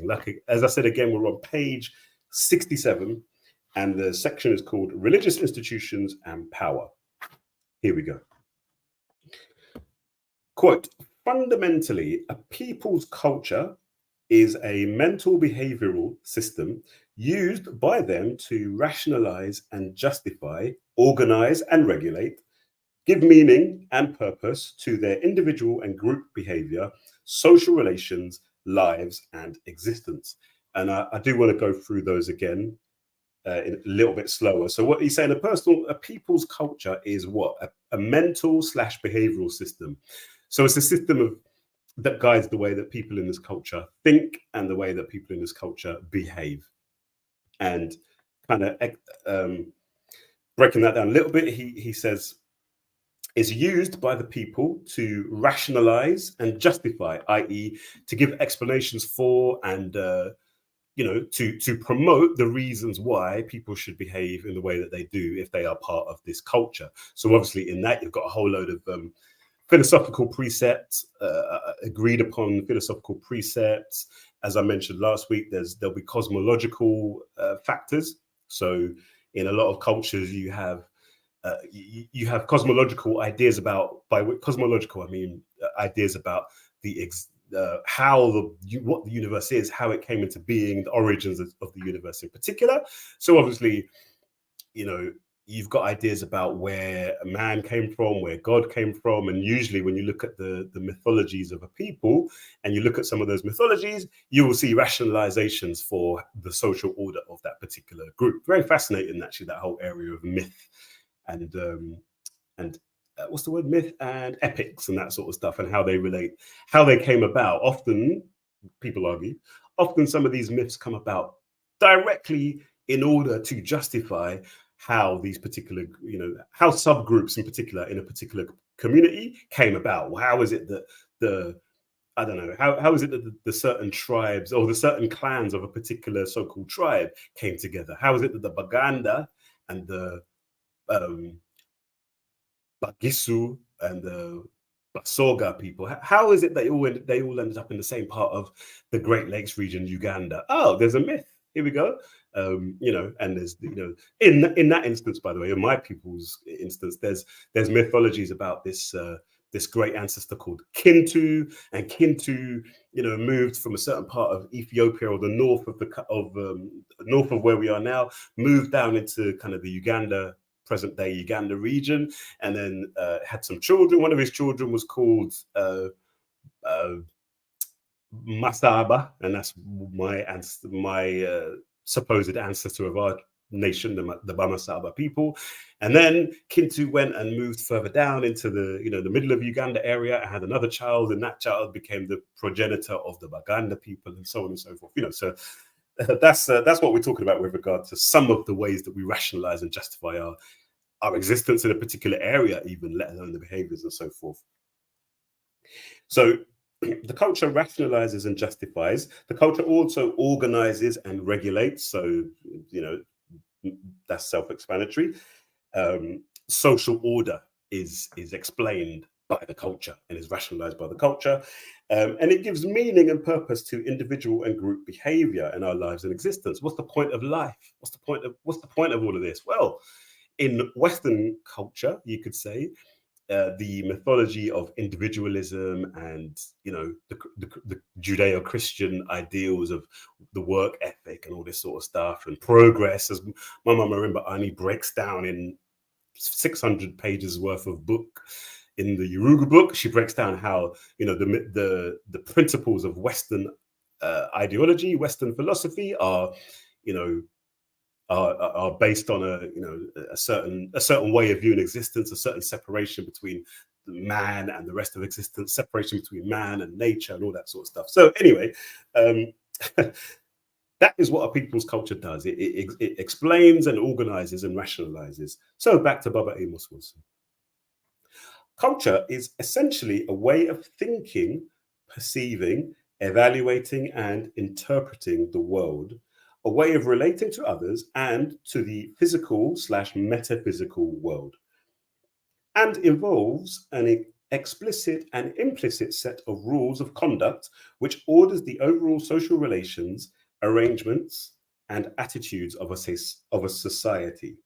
Like, as I said again, we're on page 67, and the section is called Religious Institutions and Power. Here we go. Quote, fundamentally, a people's culture is a mental behavioral system used by them to rationalize and justify, organize and regulate, give meaning and purpose to their individual and group behavior, social relations, lives, and existence. And I do want to go through those again a little bit slower. So what he's saying, a people's culture is what? A mental / behavioral system. So it's a system that guides the way that people in this culture think and the way that people in this culture behave. And kind of breaking that down a little bit, he says, is used by the people to rationalize and justify, i.e., to give explanations for and to promote the reasons why people should behave in the way that they do if they are part of this culture. So obviously in that you've got a whole load of philosophical precepts, agreed upon philosophical precepts. As I mentioned last week, there'll be cosmological factors. So in a lot of cultures you have cosmological ideas about, by cosmological I mean ideas about what the universe is, how it came into being, the origins of the universe in particular. So obviously, you've got ideas about where a man came from, where God came from. And usually when you look at the mythologies of a people and you look at some of those mythologies, you will see rationalizations for the social order of that particular group. Very fascinating, actually, that whole area of myth and what's the word, myth and epics and that sort of stuff, and how they relate, how they came about. Often people argue, some of these myths come about directly in order to justify how these particular, how subgroups in particular in a particular community came about. Well, how is it that how is it that the certain tribes or the certain clans of a particular so-called tribe came together? How is it that the Baganda and the Bagisu and the Basoga people, how is it that they all ended up in the same part of the Great Lakes region, Uganda? Oh, there's a myth. Here we go. And there's, in that instance, by the way, in my people's instance, there's mythologies about this great ancestor called Kintu, and Kintu, moved from a certain part of Ethiopia or the north of north of where we are now, moved down into kind of the Uganda, present day Uganda region, and then had some children. One of his children was called Masaba, and that's my supposed ancestor of our nation, the Bamasaba people. And then Kintu went and moved further down into the middle of Uganda area and had another child, and that child became the progenitor of the Baganda people, and so on and so forth. So that's what we're talking about with regard to some of the ways that we rationalize and justify our existence in a particular area, even let alone the behaviors and so forth. So the culture rationalizes and justifies. The culture also organizes and regulates. So, that's self-explanatory. Social order is explained by the culture and is rationalized by the culture. And it gives meaning and purpose to individual and group behavior in our lives and existence. What's the point of life? What's the point of all of this? Well, in Western culture, you could say, the mythology of individualism and the Judeo-Christian ideals of the work ethic and all this sort of stuff and progress, as my mum Marimba Ani breaks down in 600 pages worth of book in the Yoruba book. She breaks down how the principles of Western ideology, Western philosophy are based on a certain way of viewing existence, a certain separation between man and the rest of existence, separation between man and nature, and all that sort of stuff. So anyway, that is what a people's culture does. It explains and organizes and rationalizes. So back to Baba Amos Wilson. Culture is essentially a way of thinking, perceiving, evaluating, and interpreting the world, a way of relating to others and to the physical / metaphysical world, and involves an explicit and implicit set of rules of conduct which orders the overall social relations, arrangements, and attitudes of a society.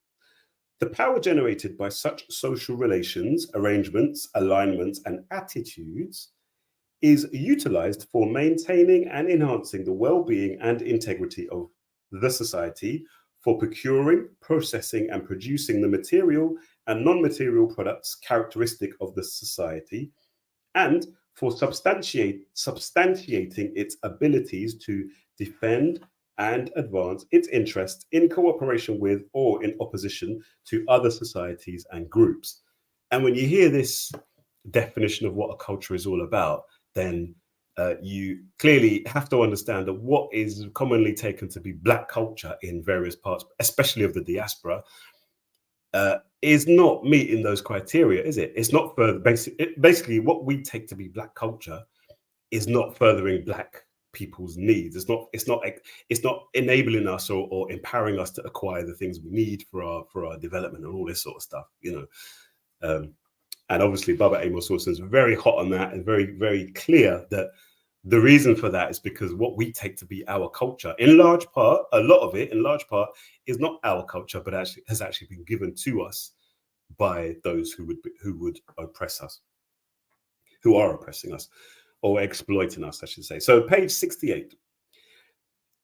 The power generated by such social relations, arrangements, alignments, and attitudes is utilized for maintaining and enhancing the well-being and integrity of the society, for procuring, processing, and producing the material and non-material products characteristic of the society, and for substantiating its abilities to defend and advance its interests in cooperation with or in opposition to other societies and groups. And when you hear this definition of what a culture is all about, then you clearly have to understand that what is commonly taken to be Black culture in various parts, especially of the diaspora, is not meeting those criteria, is it? It's not further basically what we take to be Black culture is not furthering Black people's needs. It's not enabling us or empowering us to acquire the things we need for our development and all this sort of stuff, and obviously Baba Amos Wilson is very hot on that and very, very clear that the reason for that is because what we take to be our culture, in large part, a lot of it, in large part, is not our culture, but has actually been given to us by those who would oppress us, who are oppressing us, or exploiting us, I should say. So page 68.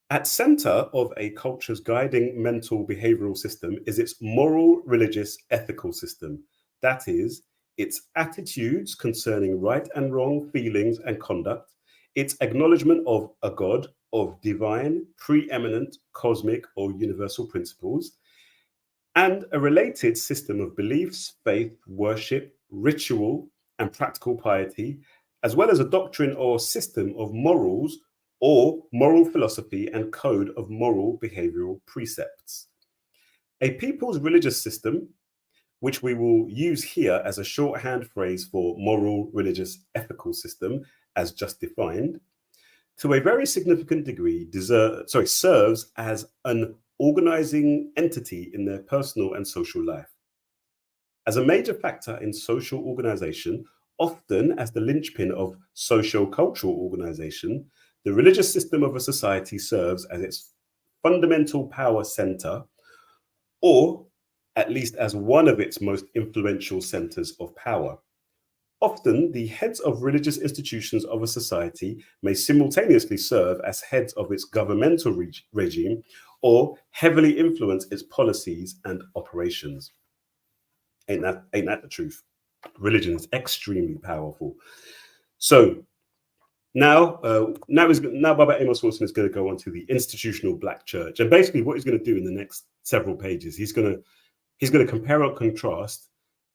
At center of a culture's guiding mental behavioral system is its moral, religious, ethical system. That is, its attitudes concerning right and wrong feelings and conduct, its acknowledgement of a God, of divine, preeminent, cosmic, or universal principles, and a related system of beliefs, faith, worship, ritual, and practical piety, as well as a doctrine or system of morals or moral philosophy and code of moral behavioral precepts. A people's religious system, which we will use here as a shorthand phrase for moral, religious, ethical system, as just defined, to a very significant degree serves as an organizing entity in their personal and social life. As a major factor in social organization, often as the linchpin of socio-cultural organization, the religious system of a society serves as its fundamental power center, or at least as one of its most influential centers of power. Often, the heads of religious institutions of a society may simultaneously serve as heads of its governmental regime or heavily influence its policies and operations. Ain't that the truth? Religion is extremely powerful. So now Baba Amos Wilson is going to go on to the institutional Black church, and basically what he's going to do in the next several pages, he's going to compare and contrast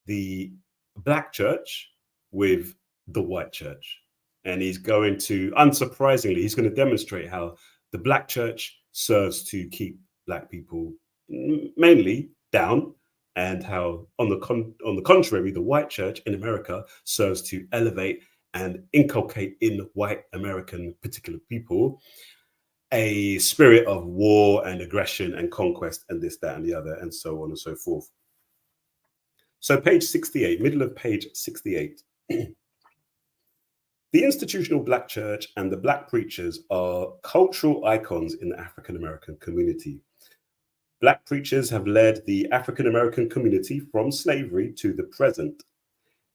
the Black church with the white church, and he's going to, unsurprisingly, he's going to demonstrate how the Black church serves to keep Black people mainly down, and how on the contrary, the white church in America serves to elevate and inculcate in white American particular people a spirit of war and aggression and conquest and this, that, and the other, and so on and so forth. So page 68, middle of page 68. The institutional Black church and the Black preachers are cultural icons in the African American community. Black preachers have led the African American community from slavery to the present.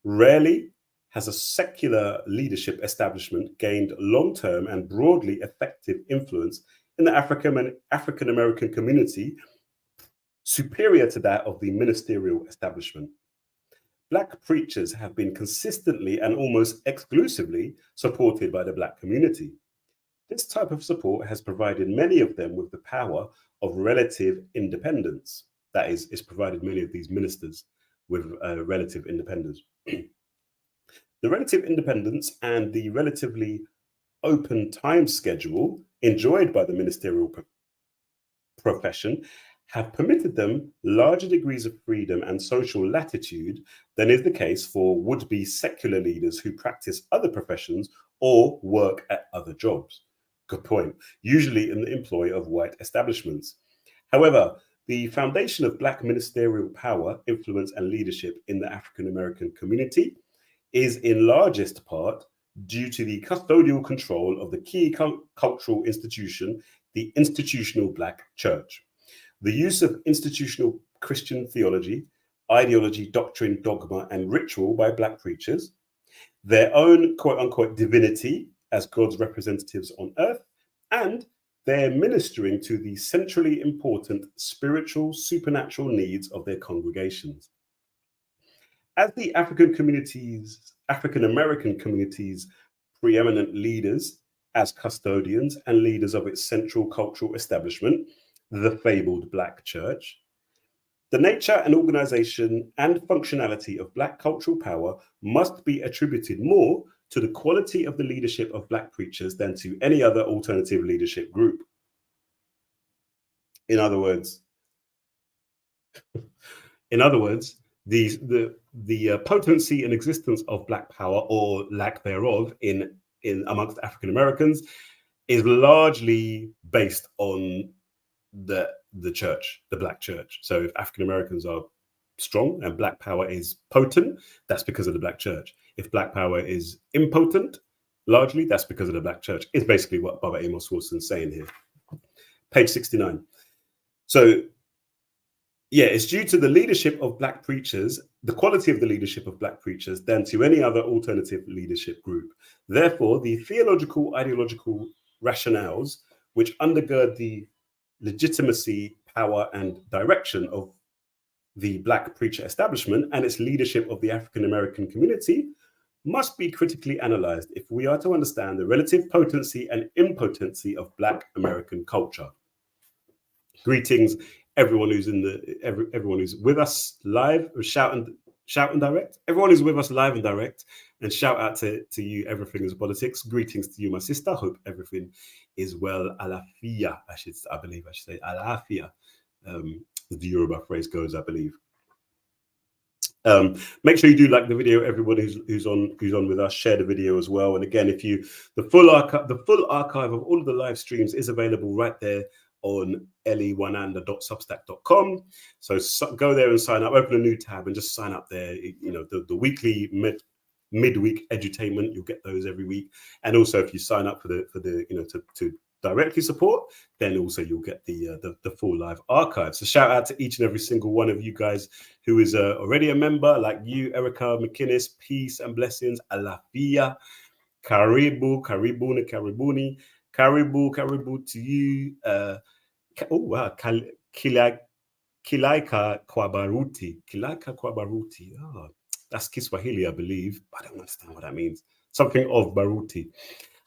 Rarely has a secular leadership establishment gained long-term and broadly effective influence in the African American community superior to that of the ministerial establishment. Black preachers have been consistently and almost exclusively supported by the Black community. This type of support has provided many of them with the power of relative independence. That is, it's provided many of these ministers with relative independence. The relative independence and the relatively open time schedule enjoyed by the ministerial profession have permitted them larger degrees of freedom and social latitude than is the case for would-be secular leaders who practice other professions or work at other jobs. Good point. Usually in the employ of white establishments. However, the foundation of Black ministerial power, influence, and leadership in the African American community is in largest part due to the custodial control of the key cultural institution, the institutional Black church. The use of institutional Christian theology, ideology, doctrine, dogma, and ritual by Black preachers, their own quote-unquote divinity as God's representatives on earth, and their ministering to the centrally important spiritual, supernatural needs of their congregations. As the African American communities' preeminent leaders, as custodians and leaders of its central cultural establishment, the fabled Black church, the nature and organization and functionality of Black cultural power must be attributed more to the quality of the leadership of Black preachers than to any other alternative leadership group. In other words, the potency and existence of Black power, or lack thereof, in amongst African Americans is largely based on the church, the Black church. So if African Americans are strong and Black power is potent, that's because of the Black church. If Black power is impotent, largely that's because of the Black church. It's basically what Baba Amos Wilson's saying here. Page 69. So yeah, it's due to the leadership of Black preachers, the quality of the leadership of Black preachers, than to any other alternative leadership group. Therefore, the theological, ideological rationales which undergird the legitimacy, power, and direction of the Black preacher establishment and its leadership of the African American community must be critically analyzed if we are to understand the relative potency and impotency of Black American culture. Greetings, everyone who's everyone who's with us live, or shout and direct. Everyone who's with us live and direct, and shout out to you. Everything is politics. Greetings to you, my sister. Hope everything is well. Alafia, I believe I should say alafia. The Yoruba phrase goes, I believe. Make sure you do like the video. Everybody who's on with us, share the video as well. And again, the full archive of all of the live streams is available right there on eliwananda.substack.com. So go there and sign up. Open a new tab and just sign up there. You know, the weekly midweek edutainment, you'll get those every week. And also, if you sign up for the you know, to directly support, then also you'll get the full live archive. So shout out to each and every single one of you guys who is already a member, like you, Erica McInnes. Peace and blessings. Alafia, karibu, karibuni, karibuni, karibu to you. Oh wow, Kilaika Kwabaruti. Oh, that's Kiswahili, I believe. I don't understand what that means. Something of Baruti.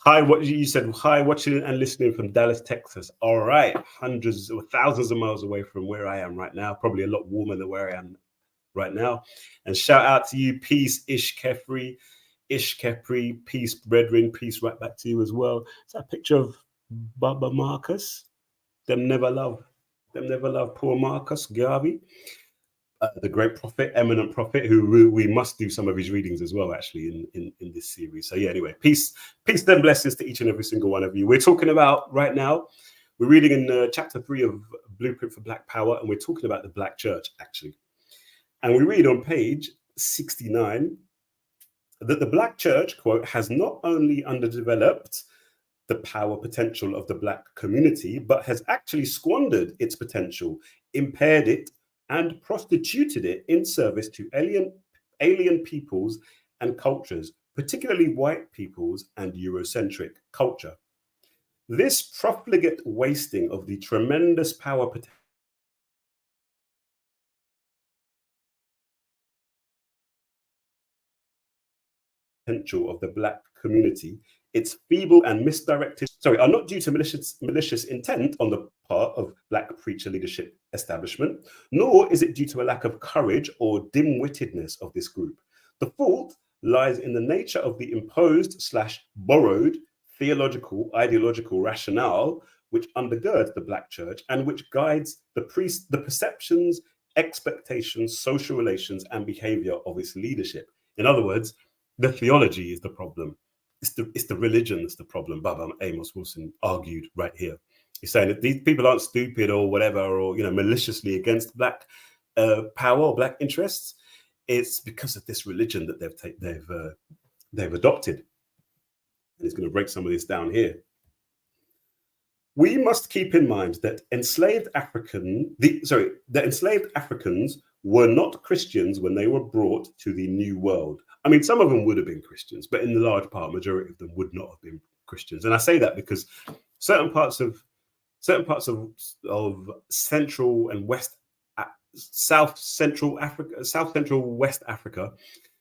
Hi, what you said? Hi, watching and listening from Dallas, Texas. All right, hundreds or thousands of miles away from where I am right now. Probably a lot warmer than where I am right now. And shout out to you, peace, Ish Kefri, peace, brethren, peace right back to you as well. Is that a picture of Baba Marcus? Them never love poor Marcus Garvey, the great prophet, eminent prophet, who we must do some of his readings as well, actually, in this series. So yeah, anyway, peace and blessings to each and every single one of you. We're talking about right now, we're reading in chapter 3 of Blueprint for Black Power, and we're talking about the Black church, actually. And we read on page 69 that the Black church, quote, has not only underdeveloped the power potential of the Black community, but has actually squandered its potential, impaired it, and prostituted it in service to alien peoples and cultures, particularly white peoples and Eurocentric culture. This profligate wasting of the tremendous power potential of the Black community, its feeble and misdirected, are not due to malicious intent on the part of Black preacher leadership establishment, nor is it due to a lack of courage or dim-wittedness of this group. The fault lies in the nature of the imposed/borrowed theological, ideological rationale which undergirds the Black church and which guides the perceptions, expectations, social relations, and behavior of its leadership. In other words, the theology is the problem. It's the religion that's the problem. Baba Amos Wilson argued right here. He's saying that these people aren't stupid or whatever, or maliciously against Black power or Black interests. it's because of this religion that they've adopted. And it's going to break some of this down here. We must keep in mind that enslaved Africans were not Christians when they were brought to the New World. I mean, some of them would have been Christians, but in the large part, majority of them would not have been Christians. And I say that because certain parts of Central and West, South Central West Africa.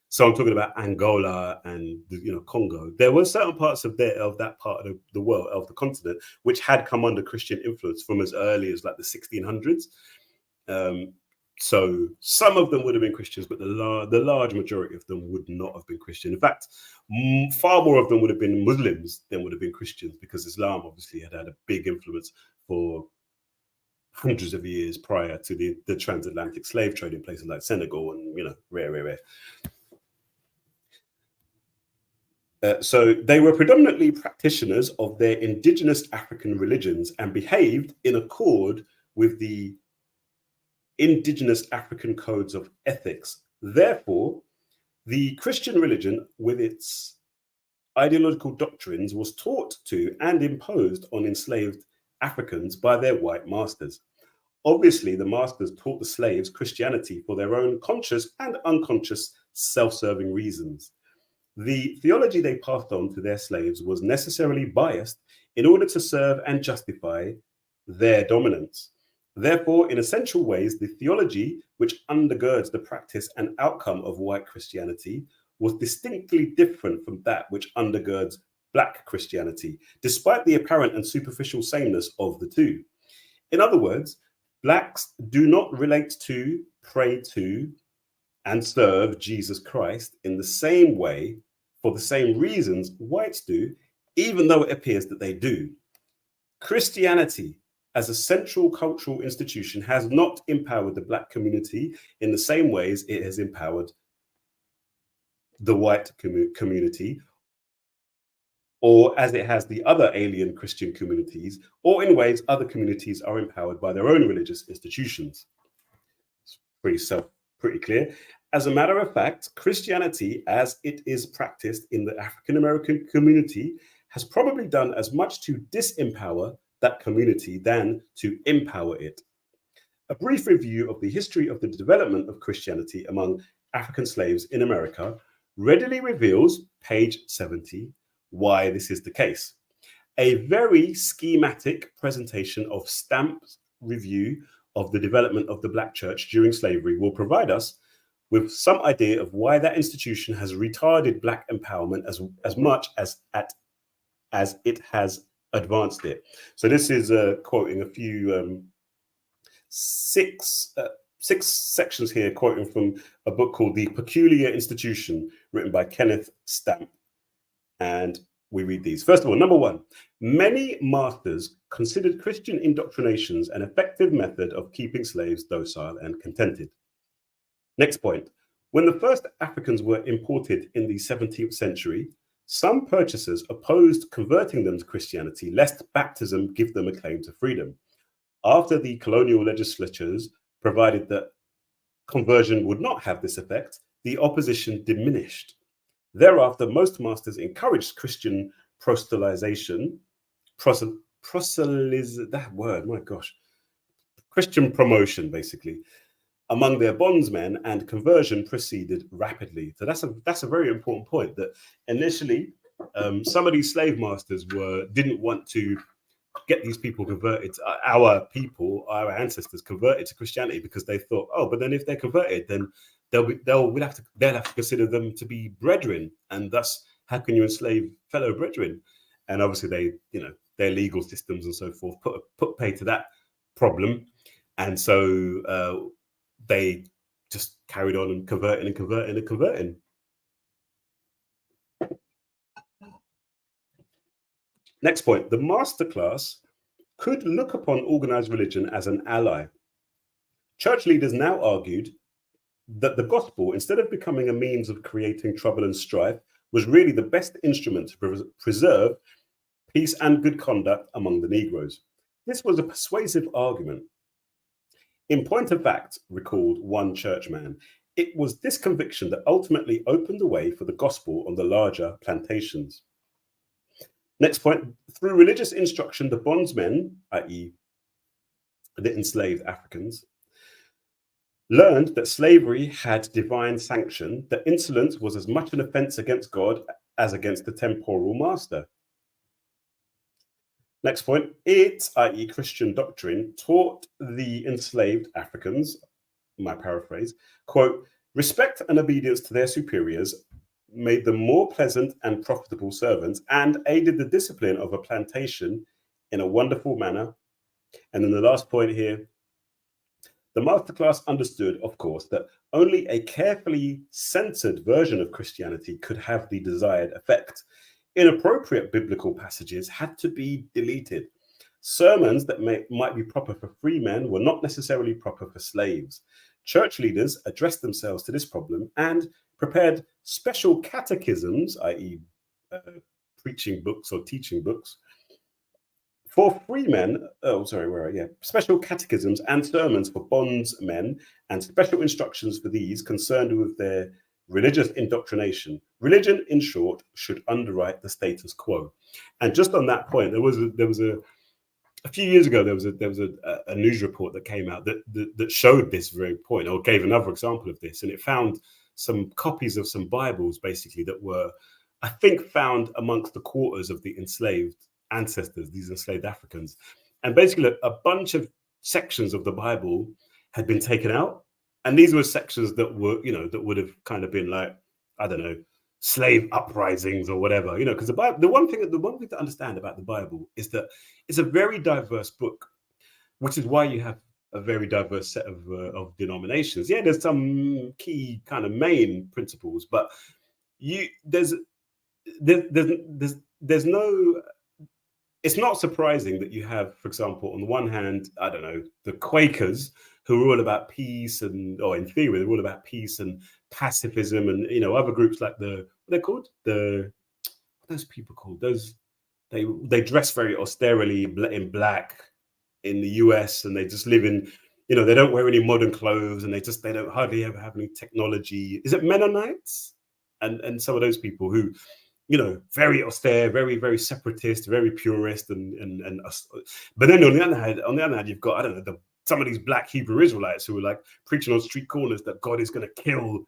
So I'm talking about Angola and Congo. There were certain parts of that part of the world, of the continent, which had come under Christian influence from as early as like the 1600s. So some of them would have been Christians, but the large majority of them would not have been Christian. In fact, far more of them would have been Muslims than would have been Christians, because Islam obviously had a big influence for hundreds of years prior to the transatlantic slave trade in places like Senegal and rare. So they were predominantly practitioners of their indigenous African religions and behaved in accord with the indigenous African codes of ethics. Therefore, the Christian religion, with its ideological doctrines, was taught to and imposed on enslaved Africans by their white masters. Obviously, the masters taught the slaves Christianity for their own conscious and unconscious self-serving reasons. The theology they passed on to their slaves was necessarily biased in order to serve and justify their dominance. Therefore, in essential ways, the theology which undergirds the practice and outcome of white Christianity was distinctly different from that which undergirds Black Christianity, despite the apparent and superficial sameness of the two. In other words, Blacks do not relate to, pray to, and serve Jesus Christ in the same way, for the same reasons whites do, even though it appears that they do. Christianity, as a central cultural institution, has not empowered the Black community in the same ways it has empowered the white community, or as it has the other alien Christian communities, or in ways other communities are empowered by their own religious institutions. It's pretty clear. As a matter of fact, Christianity, as it is practiced in the African American community, has probably done as much to disempower that community than to empower it. A brief review of the history of the development of Christianity among African slaves in America readily reveals, page 70, why this is the case. A very schematic presentation of Stamp's review of the development of the Black church during slavery will provide us with some idea of why that institution has retarded Black empowerment as much as it has advanced it. So this is quoting a few six sections here, quoting from a book called The Peculiar Institution, written by Kenneth Stamp. And we read these. First of all, number one, many masters considered Christian indoctrinations an effective method of keeping slaves docile and contented. Next point, when the first Africans were imported in the 17th century, some purchasers opposed converting them to Christianity lest baptism give them a claim to freedom. After the colonial legislatures provided that conversion would not have this effect, the opposition diminished. Thereafter, most masters encouraged Christian proselytization, Christian promotion, basically, among their bondsmen, and conversion proceeded rapidly. So that's a very important point, that initially some of these slave masters didn't want to get these people converted, our ancestors converted to Christianity, because they thought, oh, but then if they're converted, then they'll have to consider them to be brethren, and thus how can you enslave fellow brethren? And obviously their legal systems and so forth put pay to that problem, and so they just carried on and converting. Next point, the masterclass could look upon organized religion as an ally. Church leaders now argued that the gospel, instead of becoming a means of creating trouble and strife, was really the best instrument to preserve peace and good conduct among the Negroes. This was a persuasive argument. In point of fact, recalled one churchman, It was this conviction that ultimately opened the way for the gospel on the larger plantations. Next point, through religious instruction, the bondsmen, i.e., the enslaved Africans, learned that slavery had divine sanction, that insolence was as much an offense against God as against the temporal master. Next point, it, i.e., Christian doctrine, taught the enslaved Africans, my paraphrase, quote, respect and obedience to their superiors made them more pleasant and profitable servants and aided the discipline of a plantation in a wonderful manner. And then the last point here, the masterclass understood, of course, that only a carefully censored version of Christianity could have the desired effect. Inappropriate biblical passages had to be deleted. Sermons that might be proper for free men were not necessarily proper for slaves. Church leaders addressed themselves to this problem and prepared special catechisms, i.e., preaching books or teaching books, for free men. Special catechisms and sermons for bondsmen, and special instructions for these concerned with their religious indoctrination. Religion, in short, should underwrite the status quo. And just on that point, there was a few years ago, there was a news report that came out that showed this very point, or gave another example of this, and it found some copies of some Bibles, basically, that were, I think, found amongst the quarters of the enslaved ancestors, these enslaved Africans. And basically, a bunch of sections of the Bible had been taken out, and these were sections that were, that would have kind of been like, I don't know, slave uprisings or whatever, because the Bible, the one thing to understand about the Bible is that it's a very diverse book, which is why you have a very diverse set of denominations. Yeah, there's some key kind of main principles, but there's no. It's not surprising that you have, for example, on the one hand, I don't know, the Quakers, who are all about peace or in theory, they're all about peace and pacifism, and other groups like what they're called, what are those people called? They dress very austerely in black in the US, and they just live in, they don't wear any modern clothes, and they don't hardly ever have any technology. Is it Mennonites? And some of those people who, very austere, very, very separatist, very purist, but then on the other hand, you've got, I don't know, some of these black Hebrew Israelites who are like preaching on street corners that God is going to kill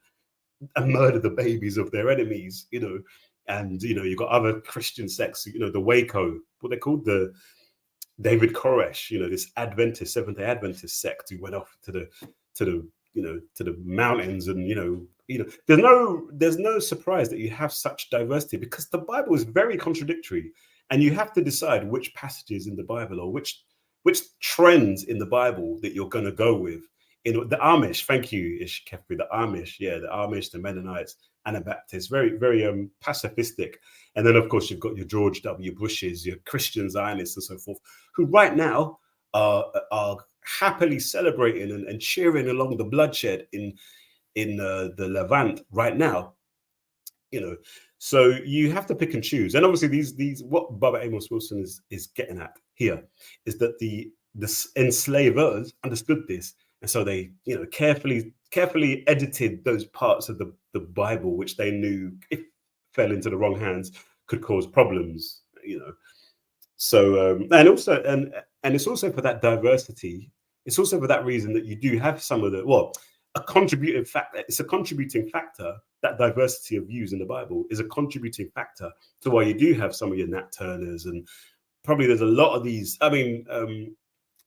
and murder the babies of their enemies, and you've got other Christian sects, the Waco, what they're called, the David Koresh, this Adventist, Seventh-day Adventist sect who went off to the mountains, and there's no surprise that you have such diversity, because the Bible is very contradictory, and you have to decide which passages in the Bible or which trends in the Bible that you're going to go with. The Amish, thank you, Ishkefri, the Amish, the Mennonites, Anabaptists, very, very pacifistic. And then, of course, you've got your George W. Bushes, your Christian Zionists and so forth, who right now are happily celebrating and cheering along the bloodshed in the Levant right now. So you have to pick and choose. And obviously these what Baba Amos Wilson is getting at here is that the enslavers understood this, and so they carefully edited those parts of the Bible which they knew, if fell into the wrong hands, could cause problems. So and it's also for that diversity. It's also for that reason that you do have some of a contributing factor. It's a contributing factor. That diversity of views in the Bible is a contributing factor to why you do have some of your Nat Turners, and probably there's a lot of these. I mean,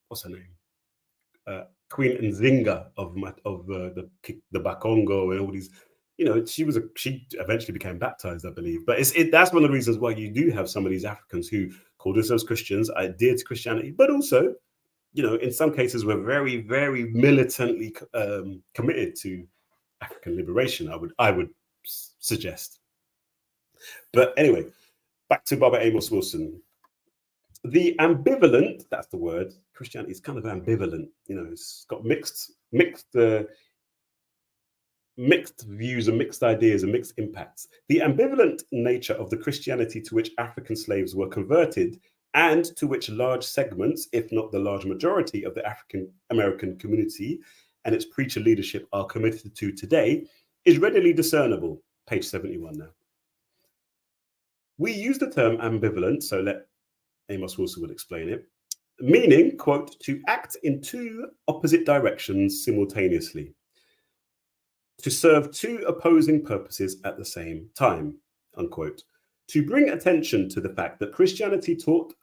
what's her name? Queen Nzinga of the Bakongo and all these. She eventually became baptized, I believe. But that's one of the reasons why you do have some of these Africans who call themselves Christians, adhere to Christianity, but also, in some cases, were very, very militantly committed to African liberation, I would suggest. But anyway, back to Baba Amos Wilson. The ambivalent, that's the word, Christianity is kind of ambivalent. It's got mixed views and mixed ideas and mixed impacts. The ambivalent nature of the Christianity to which African slaves were converted, and to which large segments, if not the large majority of the African American community and its preacher leadership are committed to today is readily discernible. Page 71 now. We use the term ambivalent, so let Amos Wilson will explain it, meaning, quote, to act in two opposite directions simultaneously, to serve two opposing purposes at the same time, unquote, to bring attention to the fact that Christianity taught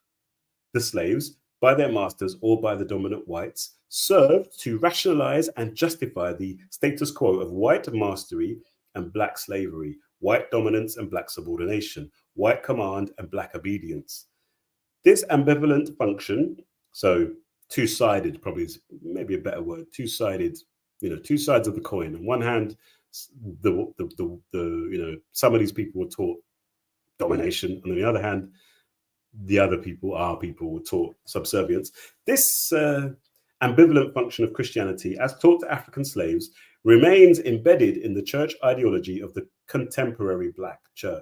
the slaves by their masters or by the dominant whites served to rationalize and justify the status quo of white mastery and black slavery, white dominance and black subordination, white command and black obedience. This ambivalent function, so two-sided probably is maybe a better word, two-sided, two sides of the coin. On one hand, some of these people were taught domination, and on the other hand, the other people, our people, were taught subservience. This ambivalent function of Christianity, as taught to African slaves, remains embedded in the church ideology of the contemporary Black church.